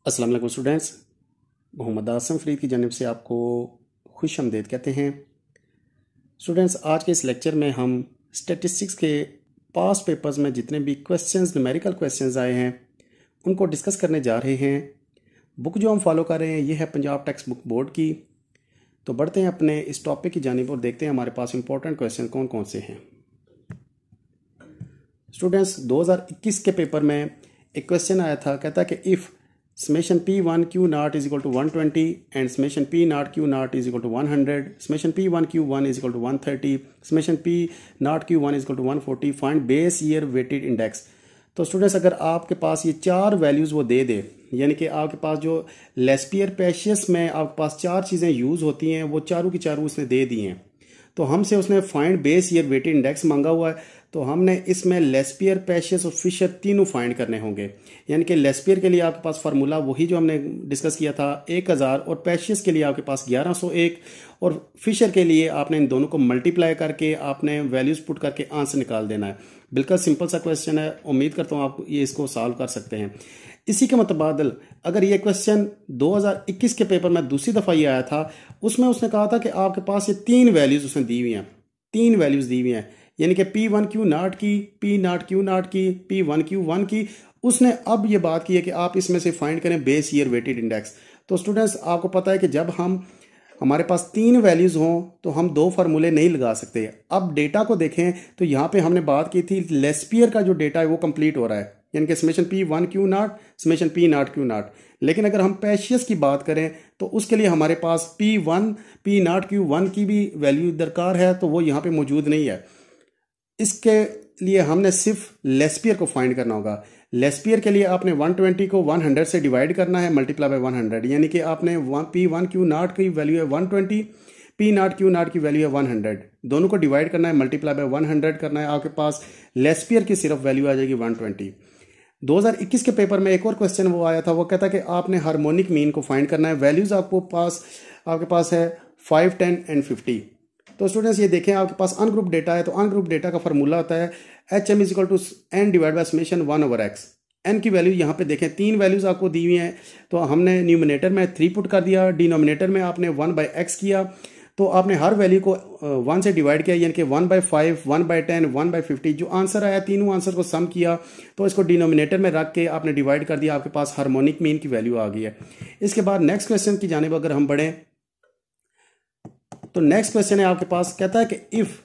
अस्सलाम वालेकुम स्टूडेंट्स, मोहम्मद आसम फरीद की जानिब से आपको खुश आमदीद कहते हैं। स्टूडेंट्स, आज के इस लेक्चर में हम स्टैटिस्टिक्स के पास्ट पेपर्स में जितने भी क्वेश्चंस, न्यूमेरिकल क्वेश्चंस आए हैं उनको डिस्कस करने जा रहे हैं। बुक जो हम फॉलो कर रहे हैं ये है पंजाब टेक्स्ट बुक बोर्ड की। तो बढ़ते हैं अपने इस टॉपिक की जानिब और देखते हैं हमारे पास इंपॉर्टेंट क्वेश्चन कौन कौन से हैं। स्टूडेंट्स, 2021 के पेपर में एक क्वेश्चन आया था, कहता है कि if summation P1 Q naught is equal to 120 and summation P naught Q naught is equal to 100, summation P1 Q1 is equal to 130, summation P naught Q1 is equal to 140, find base year weighted index। तो students, अगर आपके पास ये चार values वो दे दे, यानी कि आपके पास जो लेस्पियर पेशियस में आपके पास चार चीज़ें यूज़ होती हैं वो चारों की चारों उसने दे दी हैं, तो हमसे उसने find base year weighted index मांगा हुआ है। तो हमने इसमें लेस्पियर, पेशियस और फिशर तीनों फाइंड करने होंगे। यानी कि लेस्पियर के लिए आपके पास फार्मूला वही जो हमने डिस्कस किया था 1000, और पेशियस के लिए आपके पास 1101, और फिशर के लिए आपने इन दोनों को मल्टीप्लाई करके आपने वैल्यूज पुट करके आंसर निकाल देना है। बिल्कुल सिंपल सा क्वेश्चन है, उम्मीद करता हूँ आप ये इसको सॉल्व कर सकते हैं। इसी के मुतबादिल अगर ये क्वेश्चन 2021 के पेपर में दूसरी दफ़ा ये आया था, उसमें उसने कहा था कि आपके पास ये तीन वैल्यूज़ उसने दी हुई हैं, तीन वैल्यूज़ दी हुई हैं, यानी कि P1 Q naught की, P naught Q naught की, P1 Q1 की। उसने अब ये बात की है कि आप इसमें से फाइंड करें बेस ईयर वेटेड इंडेक्स। तो स्टूडेंट्स, आपको पता है कि जब हमारे पास तीन वैल्यूज़ हों तो हम दो फार्मूले नहीं लगा सकते। अब डेटा को देखें तो यहाँ पे हमने बात की थी लेस्पियर का जो डेटा है वो कंप्लीट हो रहा है, यानी कि summation P1 Q naught, summation P naught Q naught। लेकिन अगर हम पेशियस की बात करें तो उसके लिए हमारे पास P1 P naught Q1 की भी वैल्यू दरकार है, तो वो यहाँ पे मौजूद नहीं है। इसके लिए हमने सिर्फ लेस्पियर को फाइंड करना होगा। लेस्पियर के लिए आपने 120 को 100 से डिवाइड करना है, मल्टीप्लाई बाय 100, यानी कि आपने P1 Q naught की वैल्यू है 120, P naught Q naught की वैल्यू है 100, दोनों को डिवाइड करना है, मल्टीप्लाई बाय 100 करना है। आपके पास लेस्पियर की सिर्फ वैल्यू आ जाएगी 120। 2021 के पेपर में एक और क्वेश्चन वो आया था, वो कहता है कि आपने हार्मोनिक मीन को फाइंड करना है। वैल्यूज आपके पास है 5, 10 एंड 50। तो स्टूडेंट्स, ये देखें आपके पास अनग्रुप डेटा है, तो अनग्रुप डेटा का फार्मूला होता है HM is equal to n divide by summation 1/x। n की वैल्यू यहाँ पे देखें, तीन वैल्यूज आपको दी हुई हैं, तो हमने न्यूमिनेटर में 3 पुट कर दिया, डिनोमिनेटर में आपने 1/x किया, तो आपने हर वैल्यू को 1 से डिवाइड किया, यानी कि 1/5, 1/10, 1/50। जो आंसर आया तीनों आंसर को सम किया, तो इसको डिनोमिनेटर में रख के आपने डिवाइड कर दिया, आपके पास हार्मोनिक मीन की वैल्यू आ गई है। इसके बाद नेक्स्ट क्वेश्चन की जानिब अगर हम बढ़ें तो नेक्स्ट क्वेश्चन है आपके पास, कहता है कि if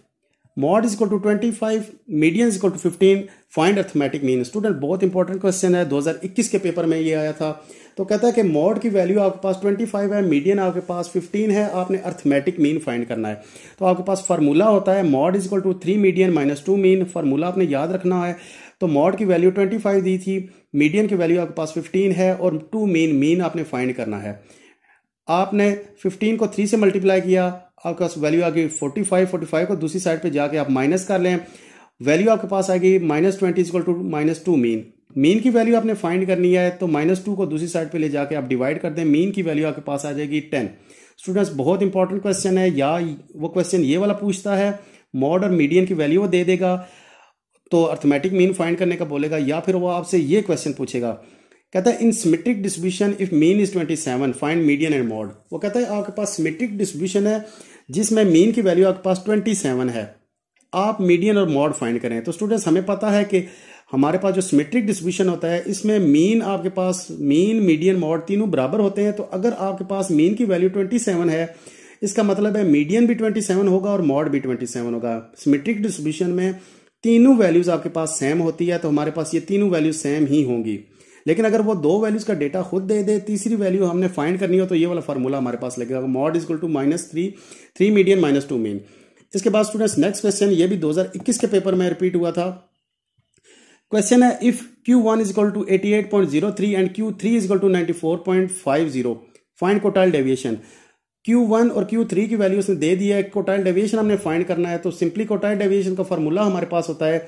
mode is equal to 25, median is equal to 15, find arithmetic mean. Student, बहुत इंपॉर्टेंट क्वेश्चन है, 2021 के पेपर में ये आया था। तो कहता है कि मॉड की वैल्यू आपके पास 25 है, मीडियन आपके पास 15 है, आपने अर्थमेटिक मीन फाइंड करना है। तो आपके पास फार्मूला होता है mode is equal to 3 median minus 2 mean. Formula आपने याद रखना है। तो मॉड की वैल्यू 25 दी थी, मीडियन की वैल्यू आपके पास 15 है, और 2 मीन आपने फाइंड करना है। आपने 15 को 3 से मल्टीप्लाई किया, आपके पास वैल्यू आ गई 45 को दूसरी साइड पे जाके आप माइनस कर लें, वैल्यू आपके पास आ गई -20 इक्वल टू -2 मीन की वैल्यू आपने फाइंड करनी है, तो -2 को दूसरी साइड पे ले जाके आप डिवाइड कर दें, मीन की वैल्यू आपके पास आ जाएगी 10। स्टूडेंट्स, बहुत इंपॉर्टेंट क्वेश्चन है, या वो क्वेश्चन ये वाला पूछता है मॉड और मीडियन की वैल्यू वो दे देगा तो अर्थमेटिक मीन फाइंड करने का बोलेगा, या फिर वो आपसे ये क्वेश्चन पूछेगा, कहता है in symmetric distribution if mean is 27 find median and mode. वो कहता है आपके पास सिमेट्रिक डिस्ट्रीब्यूशन है जिसमें मीन की वैल्यू आपके पास 27 है, आप मीडियन और मॉड फाइंड करें। तो स्टूडेंट्स, हमें पता है कि हमारे पास जो सिमेट्रिक डिस्ट्रीब्यूशन होता है इसमें मीन आपके पास मीडियन मॉड तीनों बराबर होते हैं। तो अगर आपके पास मीन की वैल्यू 27 है, इसका मतलब है मीडियन भी 27 होगा और मॉड भी 27 होगा। सिमेट्रिक डिस्ट्रीब्यूशन में तीनों वैल्यूज आपके पास सेम होती है, तो हमारे पास ये तीनों वैल्यूज सेम ही होंगी। लेकिन अगर वो दो वैल्यूज का डेटा खुद दे दे, तीसरी वैल्यू हमने फाइंड करनी हो, तो ये वाला फार्मूला हमारे पास लगेगा mode is equal to -3 median minus 2 mean. इसके बाद स्टूडेंट्स, नेक्स्ट क्वेश्चन ये भी 2021 के पेपर में रिपीट हुआ था। क्वेश्चन है if Q1 is equal to 88.03 and Q3 is equal to 94.50 find quartile deviation. Q1 और Q3 की वैल्यू उसने दे दी है, कोटाइल डेविएशन हमने फाइंड करना है। तो सिंपली कोटाइल डेविएशन का फार्मूला हमारे पास होता है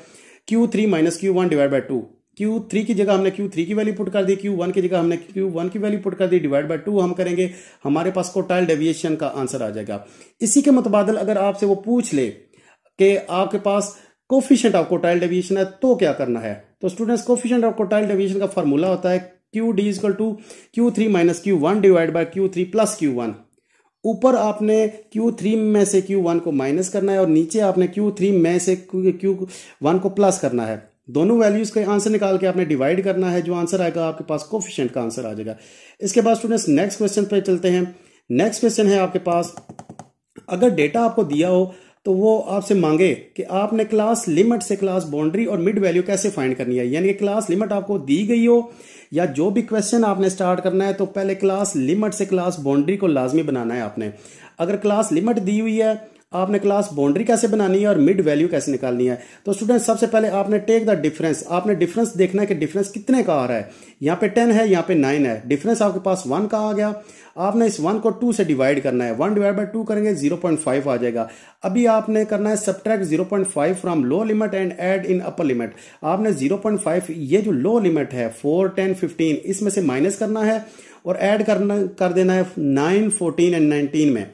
Q3 minus Q1 divide bye 2। Q3 की जगह हमने Q3 की वैल्यू पुट कर दी, Q1 की जगह हमने Q1 की वैल्यू पुट कर दी, डिवाइड बाय 2 हम करेंगे, हमारे पास कोटाइल डेविएशन का आंसर आ जाएगा। इसी के मुतबादिल अगर आपसे वो पूछ ले कि आपके पास कोफिशिएंट ऑफ कोटाइल डेविएशन है तो क्या करना है, तो students, coefficient of quartile deviation का फार्मूला होता है Q D is equal to Q3 minus Q1 divide by Q3 plus Q1। ऊपर आपने Q3 में से Q1 को माइनस करना है और नीचे आपने Q3 में से Q1 को प्लस करना है। दोनों वैल्यूज के आंसर निकाल के आपने डिवाइड करना है, जो आंसर आएगा आपके पास कोफिशिएंट का आंसर आ जाएगा। इसके बाद स्टूडेंट्स नेक्स्ट क्वेश्चन पे चलते हैं। नेक्स्ट क्वेश्चन है आपके पास, अगर डेटा आपको दिया हो तो वो आपसे मांगे कि आपने क्लास लिमिट से क्लास बाउंड्री और मिड वैल्यू कैसे फाइंड करनी है। यानी कि क्लास लिमिट आपको दी गई हो या जो भी क्वेश्चन आपने स्टार्ट करना है तो पहले क्लास लिमिट से क्लास बाउंड्री को लाजमी बनाना है आपने। अगर क्लास लिमिट दी हुई है, आपने क्लास बाउंड्री कैसे बनानी है और मिड वैल्यू कैसे निकालनी है। तो स्टूडेंट सबसे पहले आपने टेक द डिफरेंस, आपने डिफरेंस देखना है कि डिफरेंस कितने का आ रहा है। यहाँ पे 10 है, यहाँ पे 9 है, डिफरेंस आपके पास 1 का आ गया। आपने इस 1 को 2 से डिवाइड करना है, 1 डिवाइड बाय 2 करेंगे 0.5 आ जाएगा। अभी आपने करना है subtract 0.5 from low limit and add in upper limit. आपने 0.5 ये जो लो लिमिट है 4, 10, 15 इसमें से माइनस करना है और ऐड कर देना है 9, 14 एंड 19 में।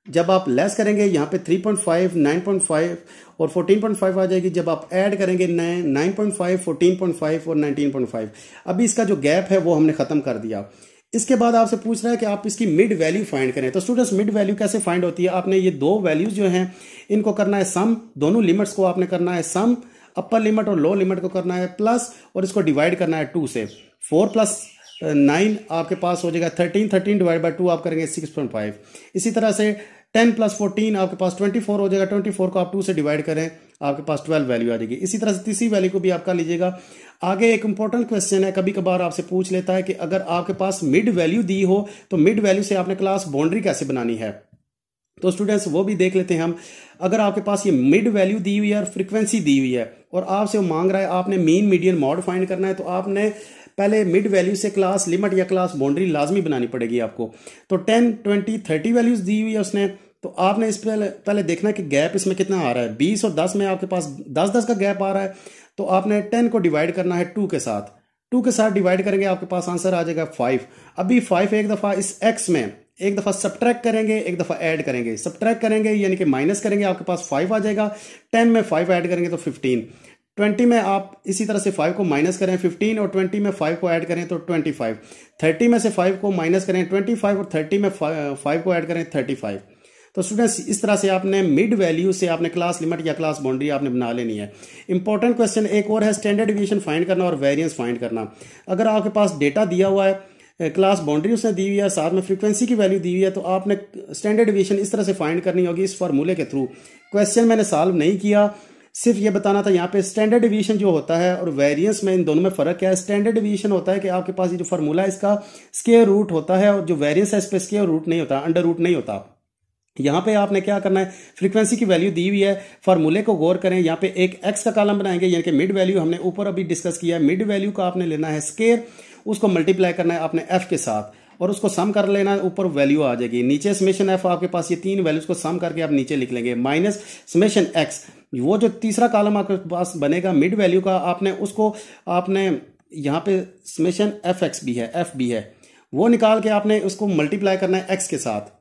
जब आप लेस करेंगे यहाँ पे 3.5, 9.5 और 14.5 आ जाएगी। जब आप ऐड करेंगे 9.5, 14.5 और 19.5। अभी इसका जो गैप है वो हमने खत्म कर दिया। इसके बाद आपसे पूछ रहा है कि आप इसकी मिड वैल्यू फाइंड करें। तो स्टूडेंट्स मिड वैल्यू कैसे फाइंड होती है, आपने ये दो वैल्यूज जो हैं इनको करना है सम, दोनों लिमिट्स को आपने करना है सम, अपर लिमिट और लो लिमिट को करना है प्लस और इसको डिवाइड करना है 2 से। 4 प्लस 9 आपके पास हो जाएगा 13, 13 डिवाइड बाय 2 आप करेंगे 6.5। इसी तरह से 10 प्लस 14 आपके पास 24 हो जाएगा, 24 को आप 2 से डिवाइड करें आपके पास 12 वैल्यू आ जाएगी। इसी तरह से तीसरी वैल्यू को भी आप कर लीजिएगा। आगे एक इंपॉर्टेंट क्वेश्चन है, कभी कभार आपसे पूछ लेता है कि अगर आपके पास मिड वैल्यू दी हो तो मिड वैल्यू से आपने क्लास बाउंड्री कैसे बनानी है। तो स्टूडेंट्स वो भी देख लेते हैं हम। अगर आपके पास ये मिड वैल्यू दी हुई है और फ्रीक्वेंसी दी हुई है और आपसे वो मांग रहा है आपने मीन मीडियन मॉड फाइंड करना है, तो आपने पहले मिड वैल्यू से क्लास लिमिट या क्लास बाउंड्री लाजमी बनानी पड़ेगी आपको। तो 10, 20, 30 वैल्यूज दी हुई है उसने, तो आपने इस पहले देखना कि गैप इसमें कितना आ रहा है। 20 और 10 में आपके पास 10-10 का गैप आ रहा है, तो आपने 10 को डिवाइड करना है 2 के साथ। 2 के साथ डिवाइड करेंगे आपके पास आंसर आ जाएगा 5। अभी 5 एक दफा इस x में एक दफा सब्ट्रैक्ट करेंगे, एक दफा ऐड करेंगे। सब्ट्रैक्ट करेंगे यानी कि माइनस करेंगे, आपके पास 5 आ जाएगा। 10 में 5 ऐड करेंगे तो 15। 20 में आप इसी तरह से 5 को माइनस करें 15 और 20 में 5 को ऐड करें तो 25। 30 में से 5 को माइनस करें 25 और 30 में 5 को ऐड करें 35। तो स्टूडेंट्स इस तरह से आपने मिड वैल्यू से आपने क्लास लिमिट या क्लास बाउंड्री आपने बना लेनी है। इंपॉर्टेंट क्वेश्चन एक और है, स्टैंडर्ड डिवीजन फाइंड करना और वेरिएंस फाइंड करना। अगर आपके पास डेटा दिया हुआ है, क्लास बाउंड्री उसने दी हुई है, साथ में फ्रीक्वेंसी की वैल्यू दी हुई है, तो आपने स्टैंडर्ड डिवीजन इस तरह से फाइंड करनी होगी इस फार्मूले के थ्रू। क्वेश्चन मैंने सॉल्व नहीं किया, सिर्फ ये बताना था यहाँ पे स्टैंडर्ड डिवीजन जो होता है और वेरिएंस में इन दोनों में फर्क क्या है। स्टैंडर्ड डिवीजन होता है कि आपके पास ये जो फार्मूला है इसका स्क्वायर रूट होता है और जो वेरिएंस है इस पे स्क्वायर रूट नहीं होता, अंडर रूट नहीं होता। यहाँ पे आपने क्या करना है, फ्रीक्वेंसी की वैल्यू दी हुई है, फार्मूले को गौर करें। यहाँ पे एक एक्स का कॉलम बनाएंगे यानी कि मिड वैल्यू हमने ऊपर अभी डिस्कस किया है। मिड वैल्यू का आपने लेना है स्क्वायर, उसको मल्टीप्लाई करना है आपने एफ के साथ और उसको सम कर लेना है, ऊपर वैल्यू आ जाएगी। नीचे समेशन एफ आपके पास ये 3 वैल्यूज को सम करके आप नीचे लिख लेंगे माइनस समेशन एक्स। वो जो तीसरा कॉलम आपके पास बनेगा मिड वैल्यू का, आपने उसको आपने यहाँ पे समेशन एफ एक्स भी है, एफ भी है, वो निकाल के आपने उसको मल्टीप्लाई करना है एक्स के साथ।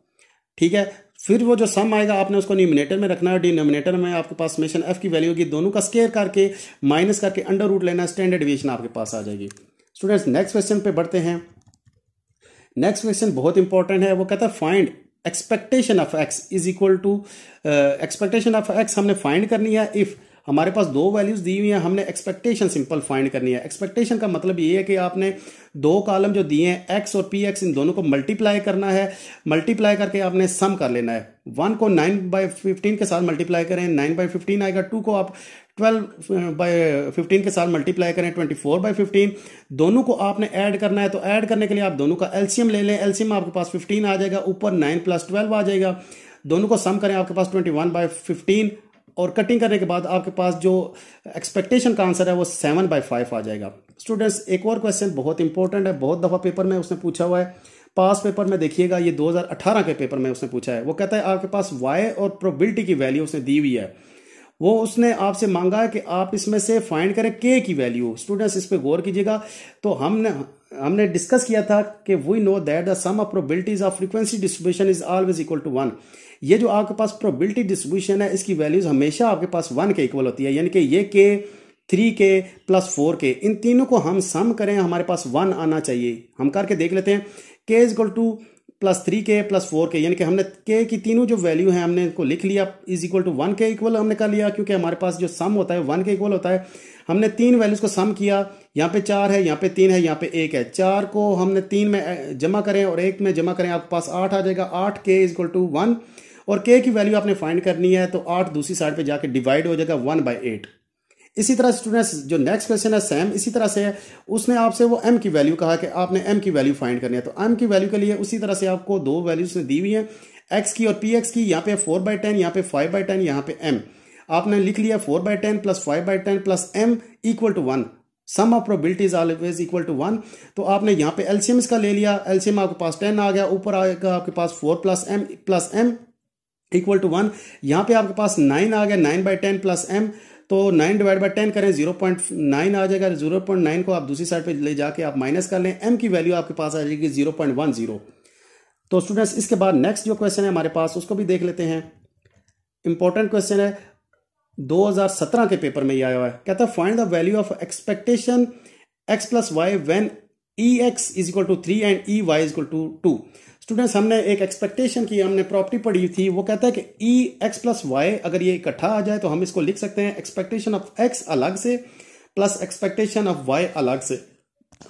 ठीक है, फिर वो जो सम आएगा आपने उसको न्यूमिनेटर में रखना है। डिनोमिनेटर में आपके पास समेशन एफ की वैल्यू होगी, दोनों का स्क्वायर करके माइनस करके अंडर रूट लेना, स्टैंडर्ड डिवीजन आपके पास आ जाएगी। स्टूडेंट्स नेक्स्ट क्वेश्चन पे बढ़ते हैं। नेक्स्ट क्वेश्चन बहुत इंपॉर्टेंट है, वो कहता है find expectation of X is equal to, expectation of X हमने फाइंड करनी है इफ हमारे पास 2 वैल्यूज दी हुई हैं, हमने एक्सपेक्टेशन सिंपल फाइंड करनी है। एक्सपेक्टेशन का मतलब ये है कि आपने 2 कॉलम जो दिए हैं एक्स और पी एक्स, इन दोनों को मल्टीप्लाई करना है। मल्टीप्लाई करके आपने सम कर लेना है। 1 को 9/15 के साथ मल्टीप्लाई करें, 9/15 आएगा। 2 को आप 12/15 के साथ मल्टीप्लाई करें, 24/15। दोनों को आपने ऐड करना है, तो ऐड करने के लिए आप दोनों का एलसीएम ले लें। एलसीएम आपके पास 15 आ जाएगा, ऊपर 9 + 12 आ जाएगा। दोनों को सम करें, आपके पास 21/15 और कटिंग करने के बाद आपके पास जो एक्सपेक्टेशन का आंसर है वो 7/5 आ जाएगा। स्टूडेंट्स एक और क्वेश्चन बहुत इंपॉर्टेंट है, बहुत दफा पेपर में उसने पूछा हुआ है। पास पेपर में देखिएगा, ये 2018 के पेपर में उसने पूछा है। वो कहता है आपके पास y और प्रोबेबिलिटी की वैल्यू उसने दी हुई है, वो उसने आपसे मांगा है कि आप इसमें से फाइंड करें k की वैल्यू। स्टूडेंट्स इस पे गौर कीजिएगा। तो हमने डिस्कस किया था कि we know that the sum of probabilities of frequency distribution is always equal to 1। ये जो आपके पास प्रोबेबिलिटी डिस्ट्रीब्यूशन है इसकी वैल्यूज हमेशा आपके पास 1 के इक्वल होती है, यानी कि ये 3k प्लस 4k, इन तीनों को हम सम करें, हमारे पास 1 आना चाहिए। हम करके देख लेते हैं। k is equal two plus 3k plus 4k, यानी कि हमने k की तीनों जो वैल्यू है हमने इनको लिख लिया, is equal to 1k equal हमने कर लिया, क्योंकि हमारे पास जो सम होता है 1k इक्वल होता है। हमने तीन वैल्यूज को सम किया, यहाँ पे 4 है, यहाँ पे 3 है, यहाँ पे 1 है। 4 को हमने 3 में जमा करें और 1 में जमा करें, आपके पास 8 आ जाएगा। 8k इज इक्वल टू 1, और k की वैल्यू आपने फाइंड करनी है, तो 8 दूसरी साइड पे जाके डिवाइड हो जाएगा 1/8। इसी तरह स्टूडेंट्स जो नेक्स्ट क्वेश्चन है सेम इसी तरह से है, उसने आपसे वो m की वैल्यू कहा कि आपने m की वैल्यू फाइंड करनी है। तो m की वैल्यू के लिए उसी तरह से आपको दो वैल्यूज दी हुई है, x की और px की। यहाँ पे 4/10, यहाँ पे 5/10, यहाँ पे m। आपने लिख लिया 4/10 plus 5/10 plus m equal to 1। Sum of probability is always equal to 1। तो आपने यहाँ पे एलसीएम इसका ले लिया, एलसीएम आपके पास 10 आ गया, ऊपर आएगा आपके पास 4 प्लस m इक्वल टू 1। यहाँ पे आपके पास 9 आ गया, 9/10 प्लस m, तो 9 डिवाइड बाई 10 करें 0.9 आ जाएगा। 0.9 को आप दूसरी साइड पे ले जाके आप माइनस कर लें, m की वैल्यू आपके पास आ जाएगी 0.10। तो स्टूडेंट्स इसके बाद नेक्स्ट जो क्वेश्चन है हमारे पास उसको भी देख लेते हैं। इंपॉर्टेंट क्वेश्चन है, 2017 के पेपर में ये आया हुआ है। कहता है find the value of expectation x plus Y when ex is equal to 3 and ey is equal to 2। Students हमने एक एक्सपेक्टेशन की हमने प्रॉपर्टी पढ़ी थी, वो कहता है कि ex प्लस वाई अगर ये इकट्ठा आ जाए तो हम इसको लिख सकते हैं एक्सपेक्टेशन ऑफ x अलग से प्लस एक्सपेक्टेशन ऑफ y अलग से।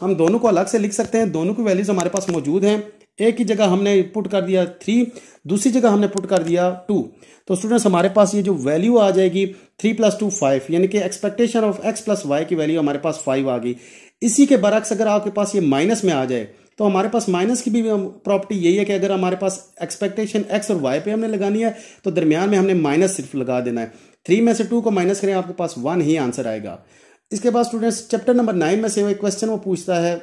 हम दोनों को अलग से लिख सकते हैं, दोनों की वैल्यूज हमारे पास मौजूद हैं। एक की जगह हमने पुट कर दिया 3, दूसरी जगह हमने पुट कर दिया 2। तो स्टूडेंट्स हमारे पास ये जो वैल्यू आ जाएगी 3 प्लस 2 5, यानी कि expectation of x plus Y की वैल्यू हमारे पास 5 आ गई। इसी के बरक्स अगर आपके पास ये माइनस में आ जाए तो हमारे पास माइनस की भी प्रॉपर्टी यही है कि अगर हमारे पास एक्सपेक्टेशन x और y पे हमने लगानी है तो दरमियान में हमने माइनस सिर्फ लगा देना है। 3 में से 2 को माइनस करें, आपके पास 1 ही आंसर आएगा। इसके बाद स्टूडेंट्स चैप्टर नंबर 9 में से एक क्वेश्चन वो पूछता है,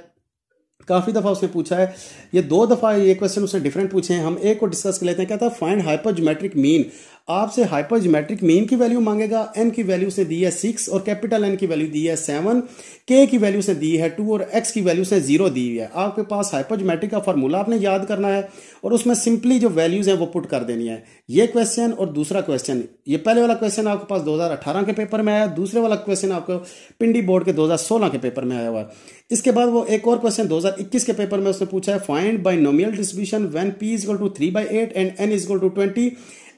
काफी दफा उसने पूछा है, ये 2 दफा ये क्वेश्चन उसने डिफरेंट पूछे हैं। हम एक को डिस्कस कर लेते हैं। कहता है फाइंड हाइपरज्योमेट्रिक मीन। आपसे हाइपरज्योमेट्रिक मीन की वैल्यू मांगेगा। n की वैल्यू उसने दी है 6 और कैपिटल N की वैल्यू दी है 7, k की वैल्यू उसने दी है 2 और x की वैल्यू उसने 0 दी हुई है। आपके पास हाइपरज्योमेट्रिक का फार्मूला आपने याद करना है और उसमें सिंपली जो वैल्यूज है वो पुट कर देनी है। ये क्वेश्चन और दूसरा क्वेश्चन, ये पहले वाला क्वेश्चन आपके पास 2018 के पेपर में आया, दूसरे वाला क्वेश्चन आपको पिंडी बोर्ड के 2016 के पेपर में आया हुआ है। इसके बाद वो एक और क्वेश्चन 2021 के पेपर में उसने पूछा है, find binomial distribution when p is equal to 3/8 and n is equal to 20,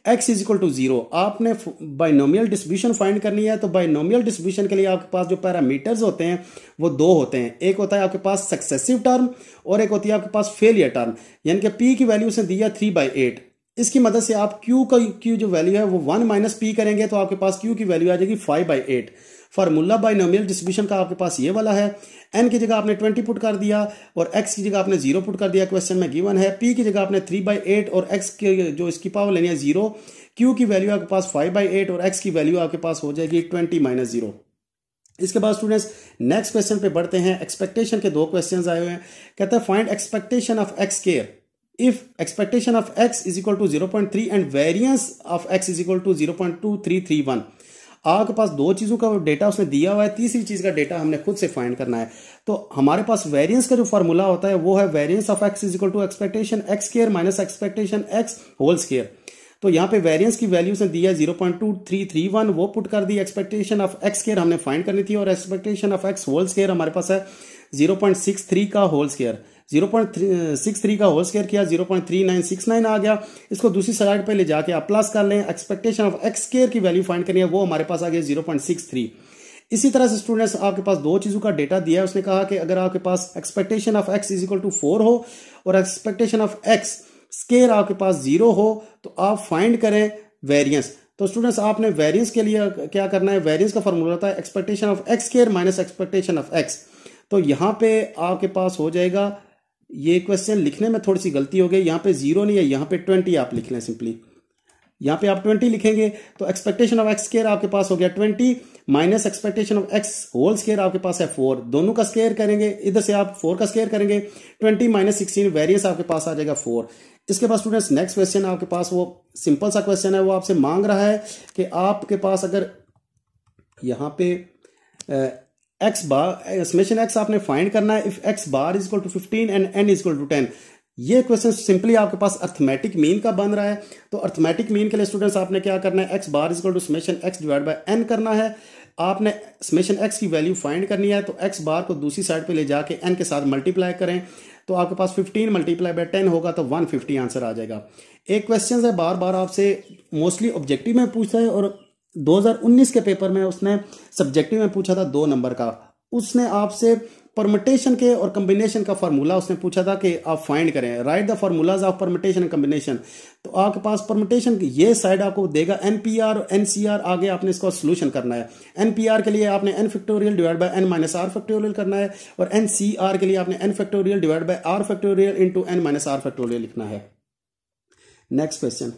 x is equal to 0। आपने बाइनोमियल डिस्ट्रीब्यूशन फाइंड करनी है। तो बाइनोमियल डिस्ट्रीब्यूशन के लिए आपके पास जो पैरामीटर्स होते हैं वो 2 होते हैं। एक होता है आपके पास सक्सेसिव टर्म और एक होती है आपके पास फेलियर टर्म, यानी कि p की वैल्यू उसने दी है 3/8। इसकी मदद से आप q जो वैल्यू है वो 1 माइनस p करेंगे तो आपके पास q की वैल्यू आ जाएगी 5/8। फार्मूला बाइनोमियल डिस्ट्रीब्यूशन का आपके पास ये वाला है। n की जगह आपने 20 पुट कर दिया और x की जगह आपने 0 पुट कर दिया, क्वेश्चन में गिवन है। p की जगह आपने 3/8 और x की जो इसकी पावर लेनी है 0, q की वैल्यू आपके पास 5/8 और x की वैल्यू आपके पास हो जाएगी 20 - 0। इसके बाद स्टूडेंट्स नेक्स्ट क्वेश्चन पे बढ़ते हैं। एक्सपेक्टेशन के 2 क्वेश्चंस आए हुए हैं। कहता है find expectation of x square if expectation of x is equal to 0.3 and variance of x is equal to 0.2331। आपके पास 2 चीजों का डेटा उसने दिया हुआ है, तीसरी चीज का डेटा हमने खुद से फाइंड करना है। तो हमारे पास वेरिएंस का जो फार्मूला होता है वो है variance of x is equal to expectation x square minus expectation x whole square. तो यहाँ पे वेरिएंस की वैल्यू से दिया है 0.2331, वो पुट कर दी। एक्सपेक्टेशन ऑफ x स्क्वायर हमने फाइंड करनी थी और expectation of x whole square हमारे पास है 0.63 का होल स्क्वायर। 0.63 का होल स्क्वायर किया, 0.3969 आ गया। इसको दूसरी साइड पे ले जाके आप प्लस कर लें। एक्सपेक्टेशन ऑफ x स्क्वायर की वैल्यू फाइंड करनी है, वो हमारे पास आ गया 0.63। इसी तरह से स्टूडेंट्स आपके पास 2 चीजों का डेटा दिया है। उसने कहा कि अगर आपके पास expectation of x is equal to 4 हो और एक्सपेक्टेशन ऑफ x स्क्वायर आपके पास 0 हो तो आप फाइंड करें वेरिएंस। तो स्टूडेंट्स आपने वेरिएंस के लिए क्या करना है, वेरिएंस का फॉर्मूला होता है expectation of x square minus expectation of x। तो यहाँ पे आपके पास हो जाएगा, ये क्वेश्चन लिखने में थोड़ी सी गलती हो गई, यहाँ पे 0 नहीं है, यहाँ पे 20 आप लिख लें सिंपली। यहाँ पे आप 20 लिखेंगे तो एक्सपेक्टेशन ऑफ x स्क्वायर आपके पास हो गया 20 minus expectation of x whole square आपके पास है 4। दोनों का स्क्वायर करेंगे, इधर से आप 4 का स्क्वायर करेंगे, 20 माइनस 16 वेरिएंस आपके पास आ जाएगा 4। इसके बाद स्टूडेंट्स नेक्स्ट क्वेश्चन आपके पास वो सिंपल सा क्वेश्चन है। वो आपसे मांग रहा है कि आपके पास अगर यहाँ पे x बार समेशन x आपने फाइंड करना है इफ x bar is equal to 15 and n is equal to 10। ये क्वेश्चन सिंपली आपके पास अर्थमेटिक मीन का बन रहा है। तो अर्थमेटिक मीन के लिए स्टूडेंट्स आपने क्या करना है, x bar is equal to summation x divide by n करना है। आपने समेशन एक्स की वैल्यू फाइंड करनी है, तो एक्स बार को दूसरी साइड पे ले जाके एन के साथ मल्टीप्लाई करें, तो आपके पास 15 मल्टीप्लाई बाय 10 होगा तो 150 आंसर आ जाएगा। एक क्वेश्चन है बार बार आपसे मोस्टली ऑब्जेक्टिव में पूछता है, और 2019 के पेपर में उसने सब्जेक्टिव में पूछा था 2 नंबर का। उसने आपसे परमुटेशन के और कम्बिनेशन का फार्मूला उसने पूछा था कि आप फाइंड करें, right the formulas of permutation and combination. तो आपके पास परमुटेशन की ये साइड आपको देगा एनपीआर और एनसीआर, आगे आपने इसका सोल्यूशन करना है। एनपीआर के लिए आपने n factorial divide by n minus r factorial करना है, और एनसीआर के लिए आपने n factorial divide by r factorial into n minus r factorial लिखना है। नेक्स्ट क्वेश्चन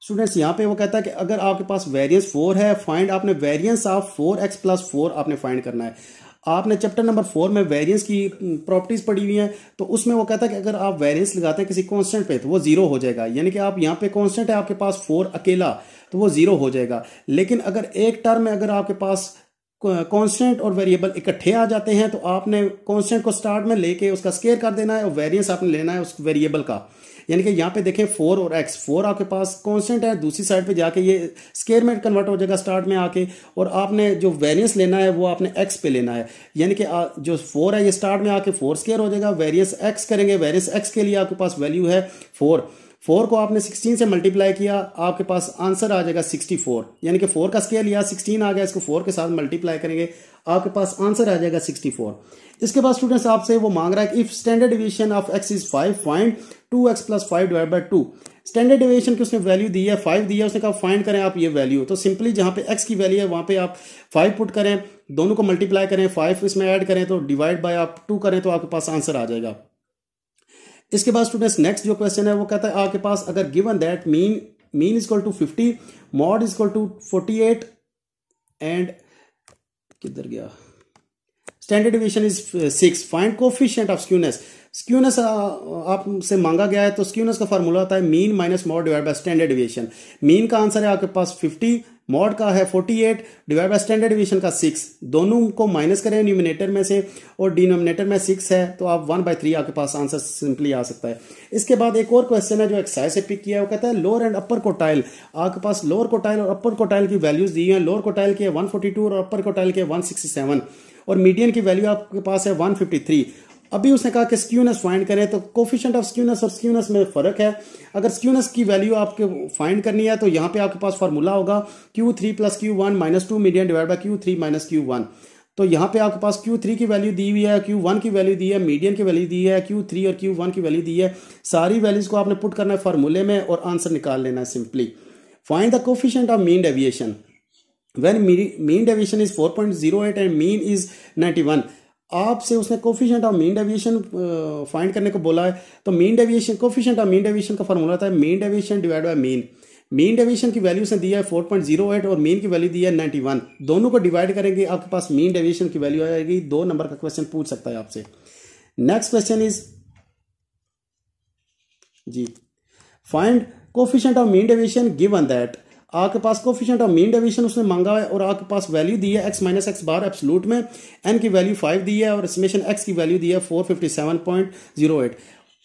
स्टूडेंट्स, यहां पे वो कहता है कि अगर आपके पास वेरिएंस 4 है, फाइंड, आपने वेरिएंस ऑफ 4x प्लस 4 आपने फाइंड करना है। आपने चैप्टर नंबर 4 में वेरिएंस की प्रॉपर्टीज पढ़ी हुई हैं, तो उसमें वो कहता है कि अगर आप वेरिएंस लगाते हैं किसी कांस्टेंट पे तो वो 0 हो जाएगा, यानी कि आप यहाँ पे कांस्टेंट है आपके पास 4 अकेला, तो वो 0 हो जाएगा। लेकिन अगर एक टर्म में अगर आपके पास कांस्टेंट और वेरिएबल इकट्ठे आ जाते हैं, तो आपने कांस्टेंट को स्टार्ट में लेके उसका स्केयर कर देना है, और वेरिएंस आपने लेना है उस वेरिएबल का। यानी कि यहाँ पे देखें 4 और x, 4 आपके पास कांस्टेंट है, दूसरी साइड पे जाके ये स्केयर में कन्वर्ट हो जाएगा स्टार्ट में आके, और आपने जो वेरिएंस लेना है वो आपने x पे लेना है। यानी कि जो 4 है ये स्टार्ट में आके 4 स्केयर हो जाएगा, वेरिएंस x करेंगे, वेरिएंस x के लिए आपके पास वैल्यू है 4 को आपने 16 से मल्टीप्लाई किया, आपके पास आंसर आ जाएगा 64। यानी कि 4 का स्केयर लिया, 16 आ गया, इसको 4 के साथ मल्टीप्लाई करेंगे, आपके पास आंसर आ जाएगा 64। इसके बाद स्टूडेंट्स आपसे वो मांग रहा है कि if standard division of x is 5, find 2x plus 5 divide by 2। Standard division की उसने वैल्यू दी है 5 दी है, उसने कहा फाइंड करें आप ये वैल्यू। तो सिंपली जहां पे x की वैल्यू है वहां पे आप 5 पुट करें, दोनों को मल्टीप्लाई करें, 5 इसमें ऐड करें, तो डिवाइड बाय आप 2 करें, तो आपके पास आंसर आ जाएगा। इसके बाद स्टूडेंट्स नेक्स्ट जो क्वेश्चन है वो कहता है आपके पास अगर given that mean is equal to 50, mode is equal to 48 and किधर गया, standard division is 6, find coefficient of skewness. Skewness आपसे मांगा गया है, तो स्क्यूनेस का फार्मूला होता है mean minus mod divide by standard division. Mean का आंसर है आपके पास 50, मॉड का है 48 डिवाइड बाय स्टैंडर्ड डिवीजन का 6। दोनों को माइनस करें न्यूमिनेटर में से, और डिनोमिनेटर में 6 है, तो आप 1/3 आपके पास आंसर सिंपली आ सकता है। इसके बाद एक और क्वेश्चन है जो एक्सरसाइज से पिक किया है, वो कहता है लोअर एंड अपर कोटाइल। आपके पास लोअर कोटाइल और अपर कोटाइल की वैल्यूज दी है। लोअर कोटाइल की है 142 और अपर कोटाइल की 167, और मीडियन की वैल्यू आपके पास है 153। अभी उसने कहा कि स्क्यूनेस फाइंड करें, तो कोफिशिएंट ऑफ स्क्यूनेस और स्क्यूनेस में फर्क है। अगर स्क्यूनेस की वैल्यू आपके फाइंड करनी है, तो यहाँ पे आपके पास फार्मूला होगा Q3 plus Q1 minus 2 median divide by Q3 minus Q1। तो यहाँ पे आपके पास Q3 की वैल्यू दी हुई है, Q1 की वैल्यू दी है, मीडियन की वैल्यू दी है, Q3 और Q1 की वैल्यू दी है। सारी वैल्यूज को आपने पुट करना है फार्मूले में और आंसर निकाल लेना है simply. Find the coefficient of mean deviation when mean deviation is 4.08 and mean is 91। आपसे उसने coefficient of mean deviation find करने को बोला है, तो mean deviation coefficient of mean deviation का फार्मूला होता है mean deviation divide by mean. Mean deviation की वैल्यू से दिया है 4.08 और मीन की वैल्यू दी है 91। दोनों को डिवाइड करेंगे, आपके पास मीन डेविएशन की वैल्यू आएगी। 2 नंबर का क्वेश्चन पूछ सकता है आपसे। Next question is G find coefficient of mean deviation given that. आपके पास कोफिशिएंट ऑफ मीन डेविएशन उसने मांगा है, और आपके पास वैल्यू दी है x माइनस एक्स बार एब्सोल्यूट में, n की वैल्यू 5 दी है, और समेशन x की वैल्यू दी है 457.08,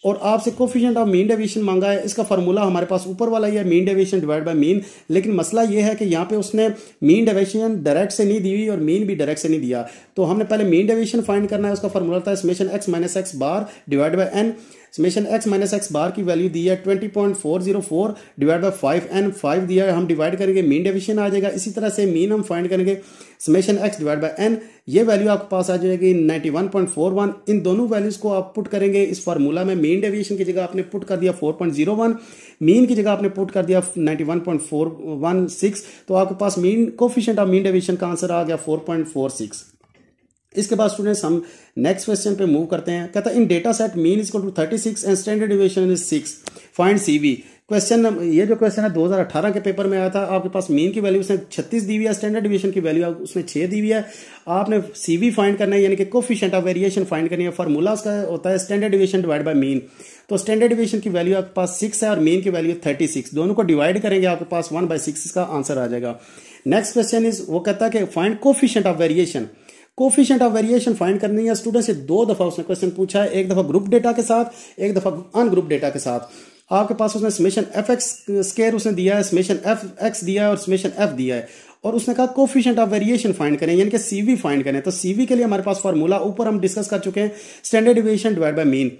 और आपसे कोफिशिएंट ऑफ मीन डेविएशन मांगा है। इसका फार्मूला हमारे पास ऊपर वाला ही है, mean deviation divide by mean. लेकिन मसला ये है कि यहाँ पे उसने मीन डेविएशन डायरेक्ट से नहीं दी हुई और मीन भी डायरेक्ट से नहीं दिया, तो हमने पहले मीन डेविएशन फाइंड करना है। उसका फार्मूला था summation x minus x bar divide by n। Summation x minus x bar की वैल्यू दी है 20.404 डिवाइड बाय 5n, 5 दिया है, हम डिवाइड करेंगे मीन डेविएशन आ जाएगा। इसी तरह से मीन हम फाइंड करेंगे summation x divide by n, ये वैल्यू आपके पास आ जाएगी 91.41। इन दोनों वैल्यूज को आप पुट करेंगे इस फार्मूला में। मीन डेविएशन की जगह आपने पुट कर दिया 4.01, मीन की जगह आपने पुट कर दिया 91.416, तो आपके पास mean coefficient of mean deviation का आंसर आ गया 4.46। इसके बाद स्टूडेंट्स हम नेक्स्ट क्वेश्चन पे मूव करते हैं। कहता है in data set mean is equal to 36 and standard deviation is 6, find CV। Question ये जो क्वेश्चन है 2018 के पेपर में आया था। आपके पास मीन की वैल्यू उसने 36 दी हुई है, स्टैंडर्ड डिविएशन की वैल्यू उसने 6 दी हुई है। आपने CV फाइंड करना है, यानी कि कोफिशिएंट ऑफ वेरिएशन फाइंड करनी है। फार्मूला उसका होता है standard deviation divide by mean. तो स्टैंडर्ड डिविएशन की वैल्यू आपके पास 6 है और मीन की वैल्यू 36, दोनों को डिवाइड करेंगे, आपके पास 1/6 इसका आंसर आ जाएगा। नेक्स्ट क्वेश्चन इज वो कहता है कि find coefficient of variation. Coefficient of variation find करनी है स्टूडेंट से। 2 दफा उसने क्वेश्चन पूछा है, एक दफा ग्रुप डेटा के साथ, एक दफा अनग्रुप डेटा के साथ। आपके पास उसने समेशन fx स्केयर उसने दिया है, समेशन fx दिया है और समेशन f दिया है, और उसने कहा कोफिशिएंट ऑफ वेरिएशन फाइंड करें, यानी कि सीवी फाइंड करें। तो सीवी के लिए हमारे पास फार्मूला ऊपर हम डिस्कस कर चुके हैं, standard deviation divide by mean.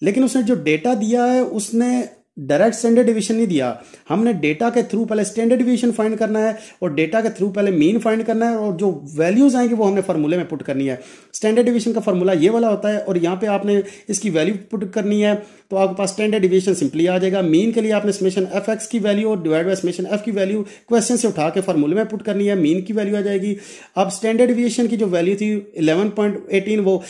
लेकिन उसने जो डेटा दिया है उसने डायरेक्ट स्टैंडर्ड डिवीजन नहीं दिया, हमने डेटा के थ्रू पहले स्टैंडर्ड डिवीजन फाइंड करना है और डेटा के थ्रू पहले मीन फाइंड करना है, और जो वैल्यूज आएंगी वो हमने फार्मूले में पुट करनी है। स्टैंडर्ड डिवीजन का फार्मूला ये वाला होता है और यहाँ पे आपने इसकी वैल्यू पुट करनी है, तो आपके पास स्टैंडर्ड डिवीजन सिंपली आ जाएगा। मीन के लिए आपने समेशन एफ एक्स की वैल्यू और डिवाइड बाय समेशन एफ की वैल्यू क्वेश्चन से उठा के फार्मूले में पुट करनी है, मीन की वैल्यू आ जाएगी। अब स्टैंडर्ड डिवीजन की जो वैल्यू थी 11.18 वो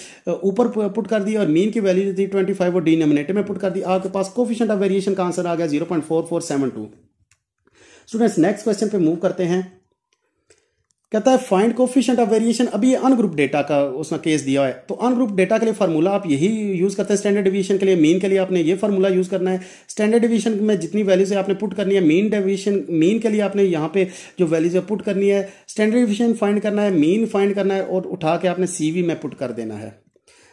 ऊपर पुट कर दी और मीन की वैल्यू थी 25 वो डिनोमिनेटर में पुट कर दी। आपके पास कोफिशिएंट ऑफ वेरिएशन का आंसर आ गया 0.4472। स्टूडेंट्स नेक्स्ट क्वेश्चन पे मूव करते हैं। कहता है फाइंड कोफिशिएंट ऑफ वेरिएशन। अभी ये अनग्रुप डेटा का उसने केस दिया है, तो अनग्रुप डेटा के लिए फार्मूला आप यही यूज करते हैं स्टैंडर्ड डिवीजन के लिए। मीन के लिए आपने ये फार्मूला यूज करना है। स्टैंडर्ड डिवीजन में जितनी वैल्यूज है आपने पुट करनी है, मीन के लिए आपने यहाँ पे जो वैल्यूज है पुट करनी है, स्टैंडर्ड डिवीजन फाइंड करना है, मीन फाइंड करना है और उठा के आपने सीवी में पुट कर देना है।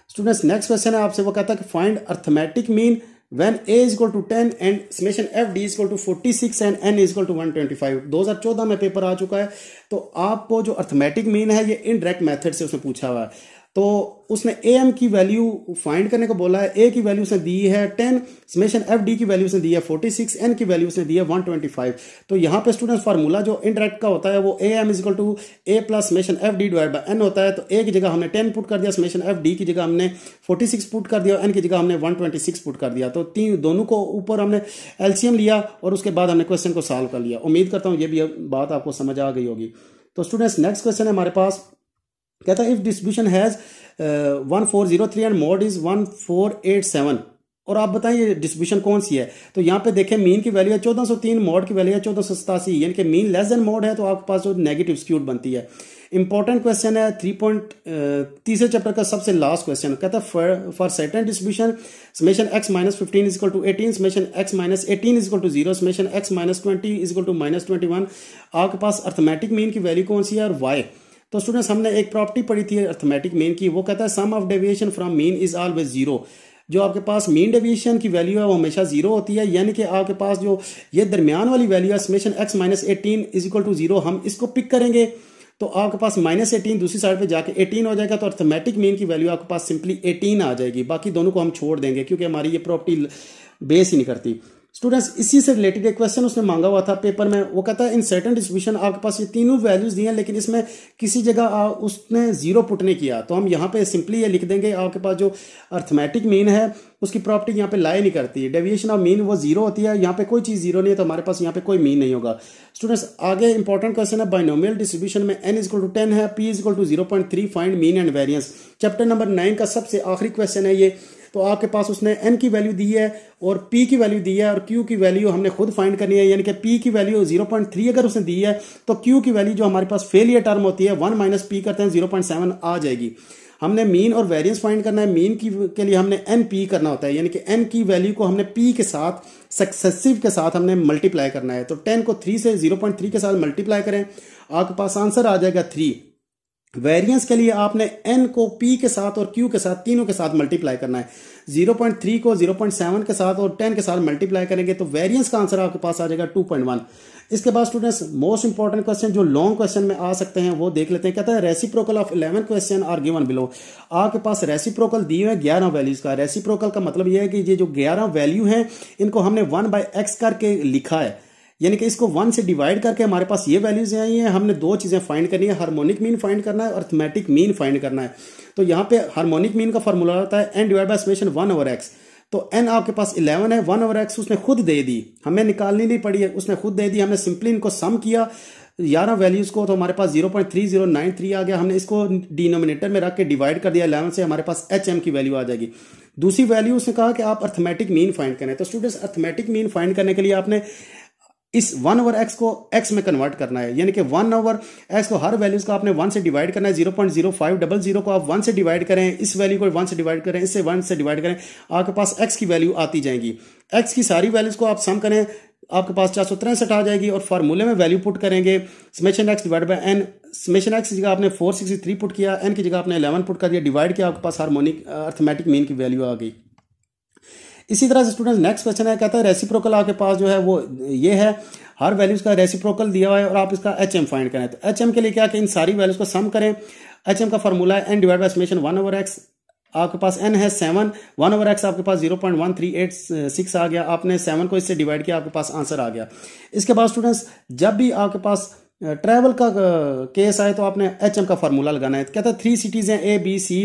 स्टूडेंट्स नेक्स्ट क्वेश्चन है आपसे, वो कहता है कि find arithmetic mean when a is equal to 10 and summation f d is equal to 46 and n is equal to 125। 2014 में पेपर आ चुका है, तो आपको जो अर्थमेटिक मीन है ये इनडायरेक्ट मेथड से उसने पूछा हुआ है। तो उसने am की वैल्यू फाइंड करने को बोला है। a की वैल्यू उसने दी है 10, समेशन एफ डी की वैल्यू उसने दी है 46, n की वैल्यू उसने दी है 125। तो यहाँ पे स्टूडेंट फार्मूला जो इनडायरेक्ट का होता है वो am is equal to a plus summation F D divide by n होता है। तो a की जगह हमने 10 पुट कर दिया, समेशन एफ डी की जगह हमने 46 पुट कर दिया, n की जगह हमने 126 पुट कर दिया। तो दोनों को ऊपर हमने एलसीएम लिया और उसके बाद हमने क्वेश्चन को सॉल्व कर लिया। उम्मीद करता हूँ ये भी बात आपको समझ आ गई होगी। तो स्टूडेंट्स नेक्स्ट क्वेश्चन है हमारे पास, कहता है if distribution has 1403 and mode is 1487, और आप बताएं ये डिस्ट्रीब्यूशन कौन सी है। तो यहाँ पे देखें मीन की वैल्यू है 1403, मोड की वैल्यू है 1487, यानी कि मीन लेस देन मोड है तो आपके पास जो नेगेटिव स्क्यूड बनती है। इंपॉर्टेंट क्वेश्चन है तीसरे चैप्टर का सबसे लास्ट क्वेश्चन, कहता है for certain distribution summation x minus 15 is equal to 18, summation x minus 18 is equal to 0, summation x minus 20 is equal to minus 21। आपके पास अर्थमेटिक मीन की वैल्यू कौन सी है और वाई। तो स्टूडेंट्स हमने एक प्रॉपर्टी पढ़ी थी अर्थमेटिक मीन की, वो कहता है sum of deviation from mean is always 0। जो आपके पास मीन डेविएशन की वैल्यू है वो हमेशा 0 होती है, यानी कि आपके पास जो ये दरमियान वाली वैल्यू है summation x minus 18 is equal to 0, हम इसको पिक करेंगे तो आपके पास माइनस 18 दूसरी साइड पे जाके 18 हो जाएगा। तो अर्थमेटिक मीन की वैल्यू आपके पास सिंपली 18 आ जाएगी। बाकी दोनों को हम छोड़ देंगे क्योंकि हमारी ये प्रॉपर्टी बेस ही नहीं करती। स्टूडेंट्स इसी से रिलेटेड एक क्वेश्चन उसने मांगा हुआ था पेपर में, वो कहता है इन सर्टेन डिस्ट्रीब्यूशन आपके पास ये तीनों वैल्यूज दी हैं लेकिन इसमें किसी जगह उसने 0 पुट नहीं किया। तो हम यहाँ पे सिंपली ये लिख देंगे आपके पास जो अर्थमेटिक मीन है उसकी प्रॉपर्टी यहाँ पे लाई नहीं करती है, डेविएशन ऑफ मीन वो 0 होती है, यहाँ पे कोई चीज़ 0 नहीं है तो हमारे पास यहाँ पे कोई मीन नहीं होगा। स्टूडेंट्स आगे इंपॉर्टेंट क्वेश्चन है बाइनोमियल डिस्ट्रीब्यूशन में n इक्वल टू 10 है, p equal to 0.3 find mean and variance. Chapter number 9 का सबसे आखिरी क्वेश्चन है ये। तो आपके पास उसने n की वैल्यू दी है और p की वैल्यू दी है और q की वैल्यू हमने खुद फाइंड करनी है, यानी कि p की वैल्यू 0.3 अगर उसने दी है तो q की वैल्यू जो हमारे पास फेलियर टर्म होती है 1 माइनस p करते हैं 0.7 आ जाएगी। हमने मीन और वेरिएंस फाइंड करना है, मीन की के लिए हमने np करना होता है, यानी कि n की वैल्यू को हमने p के साथ सक्सेसिव के साथ हमने मल्टीप्लाई करना है। तो 10 को 3 से 0.3 के साथ मल्टीप्लाई करें, आपके पास आंसर आ जाएगा 3। वेरिएंस के लिए आपने n को p के साथ और q के साथ तीनों के साथ मल्टीप्लाई करना है। 0.3 को 0.7 के साथ और 10 के साथ मल्टीप्लाई करेंगे तो वेरिएंस का आंसर आपके पास आ जाएगा 2.1। इसके बाद स्टूडेंट्स मोस्ट इंपॉर्टेंट क्वेश्चन जो लॉन्ग क्वेश्चन में आ सकते हैं वो देख लेते हैं। कहता है reciprocal of 11 question are given below. आपके पास रेसिप्रोकल दिए हुए 11 वैल्यूज का। रेसिप्रोकल का मतलब यह है कि ये जो 11 वैल्यू हैं इनको हमने 1/x करके लिखा है, यानी कि इसको 1 से डिवाइड करके हमारे पास ये वैल्यूज आई हैं। हमने दो चीजें फाइंड करनी है, हार्मोनिक मीन फाइंड करना है और अर्थमेटिक मीन फाइंड करना है। तो यहाँ पे हार्मोनिक मीन का फॉर्मूला होता है n divide by summation 1/x। तो n आपके पास 11 है, 1/x उसने खुद दे दी, हमें निकालनी नहीं पड़ी है, उसने खुद दे दी। हमने सिंपली इनको सम किया 11 वैल्यूज को तो हमारे पास 0.3093 आ गया। हमने इसको डिनोमिनेटर में रख के डिवाइड कर दिया 11 से, हमारे पास hm की वैल्यू आ जाएगी। दूसरी वैल्यू उसने कहा कि आप अर्थमेटिक मीन फाइंड करें। तो स्टूडेंट्स अर्थमेटिक मीन फाइंड करने के लिए आपने इस 1/x को x में कन्वर्ट करना है, यानी कि 1/x को हर वैल्यूज को आपने 1 से डिवाइड करना है। 0.0500 को आप 1 से डिवाइड करें, इस वैल्यू को 1 से डिवाइड करें, इससे 1 से डिवाइड करें, आपके पास x की वैल्यू आती जाएगी। x की सारी वैल्यूज को आप सम करें, आपके पास 463 आ जाएगी और फार्मूले में वैल्यू पुट करेंगे summation x divide by n। Summation x की जगह आपने 463 पुट किया, n की जगह आपने 11 पुट कर दिया, डिवाइड किया, आपके पास हार्मोनिक अर्थमेटिक मीन की वैल्यू आ गई। इसी तरह से स्टूडेंट्स नेक्स्ट क्वेश्चन है, कहता है रेसिप्रोकल आपके पास जो है वो ये है, हर वैल्यूज का रेसिप्रोकल दिया हुआ है और आप इसका एच एम फाइंड करें। तो एच एम के लिए क्या कि इन सारी वैल्यूज को सम करें। एच एम का फॉर्मूला है n divide by summation 1/x, आपके पास n है 7, 1/x आपके पास 0.1386 आ गया, आपने 7 को इससे डिवाइड किया, आपके पास आंसर आ गया। इसके बाद स्टूडेंट्स जब भी आपके पास ट्रैवल का केस आए तो आपने एच एम का फार्मूला लगाना है। कहता है 3 सिटीज़ हैं A B C,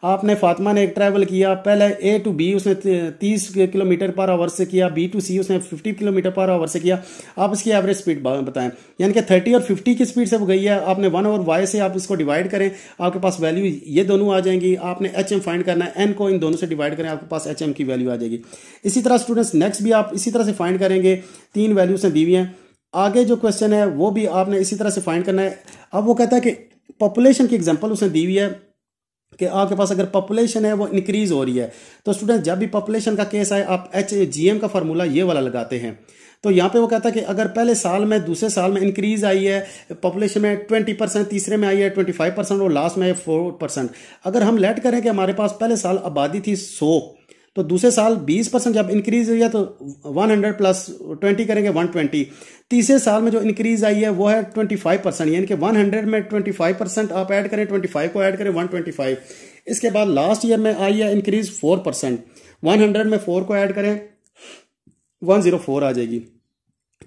आपने फातिमा ने एक ट्रैवल किया, पहले A to B उसने 30 किलोमीटर पर आवर से किया, B to C उसने 50 किलोमीटर पर आवर से किया, आप इसकी एवरेज स्पीड बताएं। यानी कि 30 और 50 की स्पीड से वो गई है, आपने 1/y से आप इसको डिवाइड करें, आपके पास वैल्यू ये दोनों आ जाएंगी। आपने एच एम फाइंड करना है, n को इन दोनों से डिवाइड करें, आपके पास एच एम की वैल्यू आ जाएगी। इसी तरह स्टूडेंट्स नेक्स्ट भी आप इसी तरह से फाइंड करेंगे, 3 वैल्यूज दी हुई हैं। आगे जो क्वेश्चन है वो भी आपने इसी तरह से फाइंड करना है। अब वो कहता है कि पॉपुलेशन की एग्जांपल उसने दी हुई है कि आपके पास अगर पॉपुलेशन है वो इंक्रीज हो रही है, तो स्टूडेंट जब भी पॉपुलेशन का केस आए आप HGM का फार्मूला ये वाला लगाते हैं। तो यहाँ पे वो कहता है कि अगर पहले साल में दूसरे साल में इंक्रीज आई है पॉपुलेशन में 20%, तीसरे में आई है 25% और लास्ट में 4%। अगर हम लेट करें कि हमारे पास पहले साल आबादी थी 100, तो दूसरे साल 20% जब इंक्रीज हुई है तो 100 प्लस 20 करेंगे 120। तीसरे साल में जो इंक्रीज आई है वो है 25%, यानी कि 100 में 25% आप ऐड करें, 25 को ऐड करें 125। इसके बाद लास्ट ईयर में आई है इंक्रीज 4%, 100 में 4 को ऐड करें 104 आ जाएगी।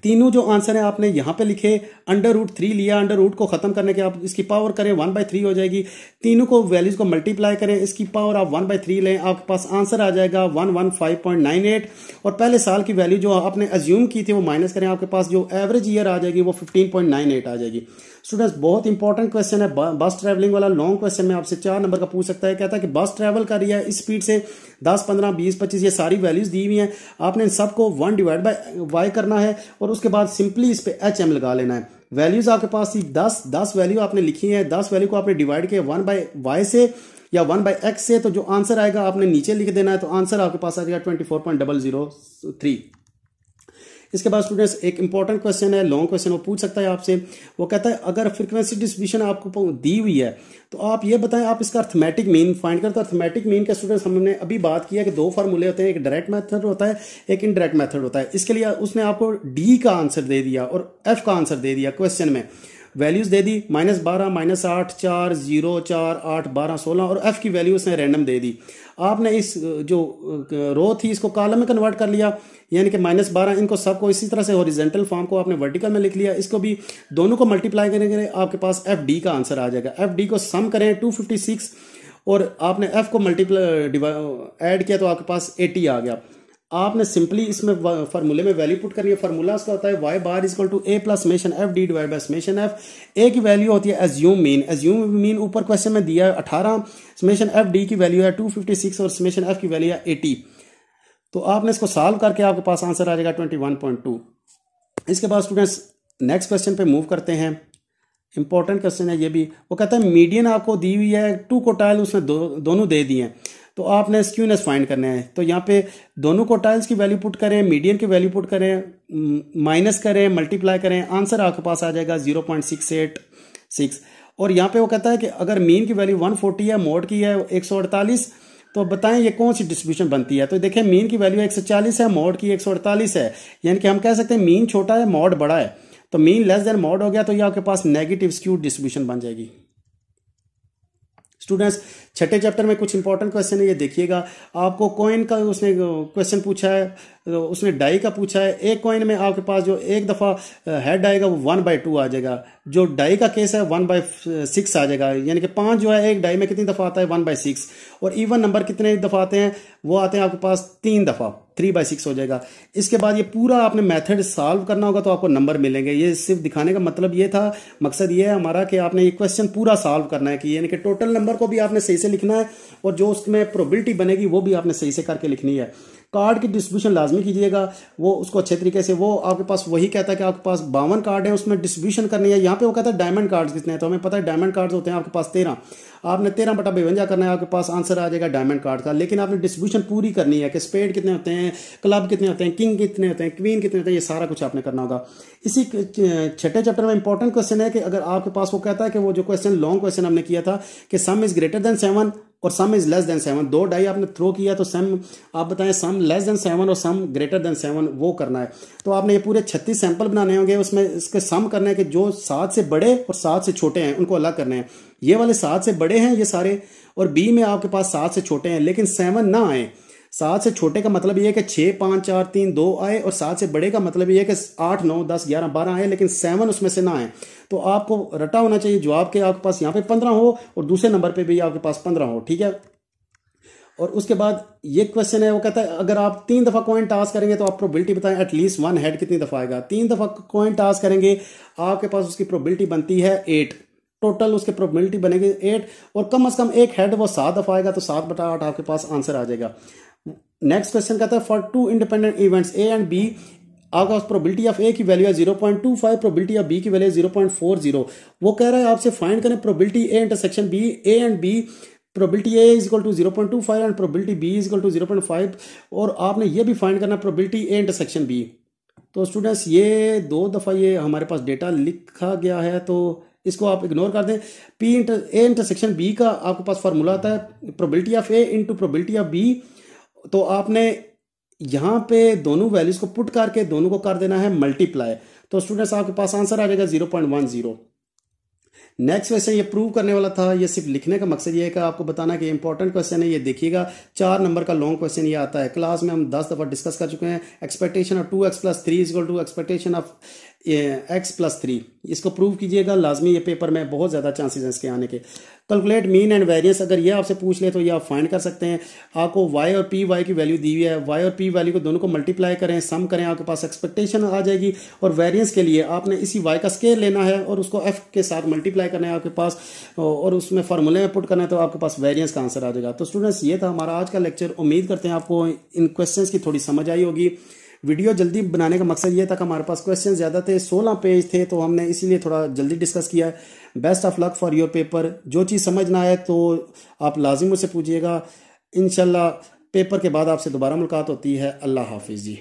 तीनों जो आंसर है आपने यहाँ पे लिखे, √3 लिया, √ को खत्म करने के आप इसकी पावर करें 1/3 हो जाएगी। तीनों को वैल्यूज को मल्टीप्लाई करें, इसकी पावर आप 1/3 लें, आपके पास आंसर आ जाएगा 115.98। और पहले साल की वैल्यू जो आपने अज्यूम की थी वो माइनस करें, आपके पास जो एवरेज ईयर आ जाएगी वो 15.98 आ जाएगी। स्टूडेंट्स बहुत इंपॉर्टेंट क्वेश्चन है, बस ट्रैवलिंग वाला लॉन्ग क्वेश्चन में आपसे 4 नंबर का पूछ सकता है। कहता है कि बस ट्रैवल कर रही है इस स्पीड से 10, 15, 20, 25 ये सारी वैल्यूज दी हुई हैं, आपने इन सबको 1/y करना है और उसके बाद सिंपली इस पे HM लगा लेना है। वैल्यूज आपके पास थी 10 वैल्यू आपने लिखी है, 10 वैल्यू को आपने डिवाइड किया 1/y से या 1/x से, तो जो आंसर आएगा आपने नीचे लिख देना है, तो आंसर आपके पास आ जाएगा 24.003। इसके बाद स्टूडेंट्स एक इंपॉर्टेंट क्वेश्चन है, लॉन्ग क्वेश्चन, वो पूछ सकता है आपसे। वो कहता है अगर फ्रीक्वेंसी डिस्ट्रीब्यूशन आपको दी हुई है तो आप ये बताएं आप इसका अर्थमेटिक मीन फाइंड करते हो। अर्थमेटिक मीन का स्टूडेंट्स हमने अभी बात किया कि 2 फार्मूले होते हैं, एक डायरेक्ट मेथड होता है, एक इनडायरेक्ट मेथड होता है। इसके लिए उसने आपको D का आंसर दे दिया और F का आंसर दे दिया क्वेश्चन में, वैल्यूज दे दी -12, -8, 4, 0, 4, 8, 12, 16 और F की वैल्यू उसने रैंडम दे दी। आपने इस जो रो थी इसको कॉलम में कन्वर्ट कर लिया, यानी कि -12 इनको सबको इसी तरह से हॉरिजॉन्टल फॉर्म को आपने वर्टिकल में लिख लिया, इसको भी दोनों को मल्टीप्लाई करेंगे आपके पास FD का आंसर आ जाएगा। FD को सम करें 256 और आपने F को मल्टीप्लाई ऐड किया तो आपके पास 80 आ गया। आपने सिंपली इसमें फार्मूले में वैल्यू पुट करनी है। फार्मूला उसका होता है y bar is equal to a plus summation f d divide by summation f। a की वैल्यू होती है एज्यूम मीन, एज्यूम मीन ऊपर क्वेश्चन में दिया है 18, समेशन f d की वैल्यू है 256 और समेशन f की वैल्यू है 80। तो आपने इसको सॉल्व करके आपके पास आंसर आ जाएगा 21.2। इसके बाद स्टूडेंट्स नेक्स्ट क्वेश्चन पे मूव करते हैं, इंपॉर्टेंट क्वेश्चन है ये भी। वो कहता है मीडियन आपको दी हुई है, 2 कोटाइल उसने दोनों दे दिए हैं, तो आपने स्क्यूनेस फाइंड करना है। तो यहाँ पे दोनों कोटाइल्स की वैल्यू पुट करें, मीडियन की वैल्यू पुट करें, माइनस करें, मल्टीप्लाई करें, आंसर आपके पास आ जाएगा 0.686। और यहाँ पे वो कहता है कि अगर मीन की वैल्यू 140 है, मोड की है 148, तो बताएं ये कौन सी डिस्ट्रीब्यूशन बनती है। तो देखें मीन की वैल्यू 140 है, मोड की 148 है, यानी कि हम कह सकते हैं मीन छोटा है मोड बड़ा है, तो मीन लेस देन मोड हो गया तो ये आपके पास नेगेटिव स्क्यूड डिस्ट्रीब्यूशन बन जाएगी। स्टूडेंट्स छठे चैप्टर में कुछ इंपॉर्टेंट क्वेश्चन है, ये देखिएगा। आपको कॉइन का उसने क्वेश्चन पूछा है, उसने डाई का पूछा है। एक कॉइन में आपके पास जो एक दफ़ा हेड आएगा वो 1/2 आ जाएगा, जो डाई का केस है 1/6 आ जाएगा, यानी कि 5 जो है एक डाई में कितनी दफ़ा आता है 1/6। और इवन नंबर कितने दफ़ा आते हैं, वो आते हैं आपके पास 3 दफ़ा, 3/6 हो जाएगा। इसके बाद ये पूरा आपने मेथड सॉल्व करना होगा तो आपको नंबर मिलेंगे। ये सिर्फ दिखाने का मतलब ये था, मकसद ये है हमारा कि आपने ये क्वेश्चन पूरा सॉल्व करना है, कि यानी कि टोटल नंबर को भी आपने सही से लिखना है और जो उसमें प्रोबेबिलिटी बनेगी वो भी आपने सही से करके लिखनी है। कार्ड की डिस्ट्रीब्यूशन लाजमी कीजिएगा, वो उसको अच्छे तरीके से, वो आपके पास वही कहता है कि आपके पास 52 कार्ड है, उसमें डिस्ट्रीब्यूशन करनी है। यहाँ पे वो कहता है डायमंड कार्ड्स कितने हैं, तो हमें पता है डायमंड कार्ड्स होते हैं आपके पास 13, आपने 13/52 करना है, आपके पास आंसर आ जाएगा डायमंड कार्ड का। लेकिन आपने डिस्ट्रीब्यूशन पूरी करनी है कि स्पेड कितने होते हैं, हैं, क्लब कितने होते हैं, किंग कितने होते हैं, क्वीन कितने होते हैं, ये सारा कुछ आपने करना होगा। इसी छठे चैप्टर में इंपॉर्टेंट क्वेश्चन है कि अगर आपके पास वो कहता है कि वो जो क्वेश्चन लॉन्ग क्वेश्चन हमने किया था कि सम इज ग्रेटर देन 7 और sum is less than 7, 2 die आपने थ्रो किया तो सम आप बताएं सम लेस देन 7 और सम ग्रेटर देन 7 वो करना है। तो आपने ये पूरे 36 सैंपल बनाने होंगे, उसमें इसके सम करने हैं कि जो 7 से बड़े और 7 से छोटे हैं उनको अलग करने हैं। ये वाले 7 से बड़े हैं ये सारे, और बी में आपके पास 7 से छोटे हैं लेकिन 7 ना आए। 7 से छोटे का मतलब ये है कि 6 5 4 3 2 आए, और 7 से बड़े का मतलब ये है कि 8 9 10 11 12 आए लेकिन 7 उसमें से ना आए। तो आपको रटा होना चाहिए जवाब के आपके पास यहाँ पे 15 हो और दूसरे नंबर पे भी आपके पास 15 हो, ठीक है। और उसके बाद ये क्वेश्चन है, वो कहता है अगर आप 3 दफा कॉइन टास्क करेंगे तो आप प्रोबेबिलिटी बताएं एटलीस्ट 1 हेड कितनी दफा आएगा। 3 दफा कॉइन टास्क करेंगे आपके पास उसकी प्रोबेबिलिटी बनती है 8, टोटल उसके प्रोबेबिलिटी बनेगी 8, और कम से कम एक हेड वो 7 दफा आएगा तो 7/8 आपके पास आंसर आ जाएगा। नेक्स्ट क्वेश्चन कहता है for 2 independent events A and B, आपका प्रोबेबिलिटी ऑफ ए की वैल्यू है 0.25, प्रोबेबिलिटी ऑफ बी की वैल्यू 0.40। वो कह रहा है आपसे फाइंड करें probability A intersection B, A and B, probability A is equal to 0.25 and probability B is equal to 0.5, और आपने ये भी फाइंड करना प्रोबेबिलिटी ए इंटरसेक्शन बी। तो स्टूडेंट्स ये 2 दफ़ा ये हमारे पास डेटा लिखा गया है तो इसको आप इग्नोर कर दें। ए इंटरसेक्शन बी का आपके पास फार्मूला आता है probability of A into probability of B. तो आपने यहाँ पे दोनों वैल्यूज को पुट करके दोनों को कर देना है मल्टीप्लाई, तो स्टूडेंट्स आपके पास आंसर आ जाएगा 0.10। नेक्स्ट क्वेश्चन ये प्रूव करने वाला था, ये सिर्फ लिखने का मकसद ये है कि आपको बताना कि इंपॉर्टेंट क्वेश्चन है। ये देखिएगा 4 नंबर का लॉन्ग क्वेश्चन ये आता है, क्लास में हम 10 दफा डिस्कस कर चुके हैं। Expectation of 2x + 3 equal to expectation of x + 3, इसको प्रूव कीजिएगा लाजमी, ये पेपर में बहुत ज़्यादा चांसेस हैं इसके आने के। कैलकुलेट मीन एंड वेरिएंस, अगर ये आपसे पूछ ले तो ये आप फाइंड कर सकते हैं। आपको y और पी वाई की वैल्यू दी हुई है, y और p वैल्यू को दोनों को मल्टीप्लाई करें, सम करें, आपके पास एक्सपेक्टेशन आ जाएगी। और वेरिएंस के लिए आपने इसी y का स्केयर लेना है और उसको f के साथ मल्टीप्लाई करना है आपके पास, और उसमें फार्मूले में पुट करना है तो आपके पास वेरिएंस का आंसर आ जाएगा। तो स्टूडेंट्स ये था हमारा आज का लेक्चर, उम्मीद करते हैं आपको इन क्वेश्चंस की थोड़ी समझ आई होगी। वीडियो जल्दी बनाने का मकसद ये था कि हमारे पास क्वेश्चन ज़्यादा थे, 16 पेज थे, तो हमने इसीलिए थोड़ा जल्दी डिस्कस किया है। Best of luck for your paper. जो चीज़ समझ ना आए तो आप लाजिम मुझसे पूछिएगा। इंशाल्लाह पेपर के बाद आपसे दोबारा मुलाकात होती है। अल्लाह हाफिज़ जी।